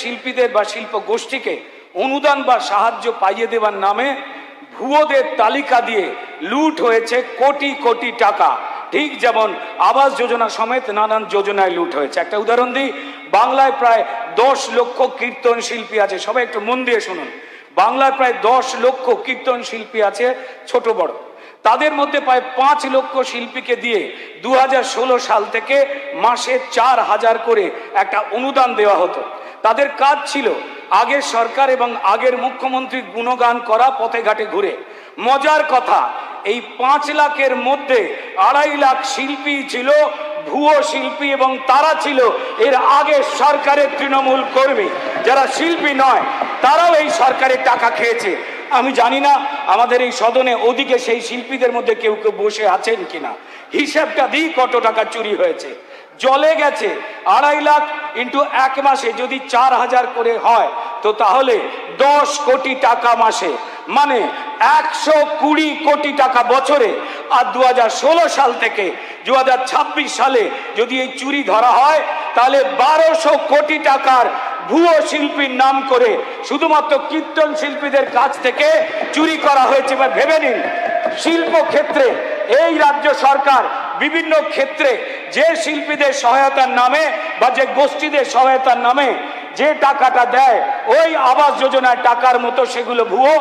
শিল্পীদের বা শিল্প গোষ্ঠীকে অনুদান বা সাহায্য পাইয়ে দেওয়ার নামে ভুয়োদের তালিকা দিয়ে লুট হয়েছে কোটি কোটি টাকা। ঠিক যেমন আবাস যোজনা সমেত নানান যোজনায় লুট হয়েছে। একটা উদাহরণ দিই, বাংলায় প্রায় 10 লক্ষ কীর্তন শিল্পী আছে। সবাই একটু মন দিয়ে শুনুন, বাংলায় প্রায় 10 লক্ষ কীর্তন শিল্পী আছে, ছোট বড়। তাদের মধ্যে প্রায় 5 লক্ষ শিল্পীকে দিয়ে 2016 সাল থেকে মাসে 4,000 করে একটা অনুদান দেওয়া হতো। তাদের কাজ ছিল আগের সরকার এবং আগের মুখ্যমন্ত্রীর গুণগান করা, পথে ঘাটে ঘুরে। মজার কথা, এই 5 লাখের মধ্যে 2.5 লাখ শিল্পী ছিল ভুয়ো শিল্পী, এবং তারা ছিল এর আগে সরকারের তৃণমূল কর্মী। যারা শিল্পী নয় তারাও এই সরকারের টাকা খেয়েছে। আমি জানি না আমাদের এই সদনে ওদিকে সেই শিল্পীদের মধ্যে কেউ কেউ বসে আছেন কিনা। হিসাবটা দিই কত টাকা চুরি হয়েছে। জলে গেছে 2.5 লাখ ইন্টু 1 মাসে যদি 4,000 করে হয়, তো তাহলে 10 কোটি টাকা মাসে, মানে 120 কোটি টাকা বছরে। আর 2016 সাল থেকে 2026 সালে যদি এই চুরি ধরা হয়, তাহলে 1200 কোটি টাকার ভুয়ো শিল্পীর নাম করে শুধুমাত্র কীর্তন শিল্পীদের কাছ থেকে চুরি করা হয়েছে। ভেবে নিন, শিল্প ক্ষেত্রে এই রাজ্য সরকার বিভিন্ন ক্ষেত্রে যে শিল্পীদের সহায়তার নামে বা যে গোষ্ঠীদের সহায়তার নামে যে টাকাটা দেয়, ওই আবাস যোজনার টাকার মতো সেগুলো ভুয়ো।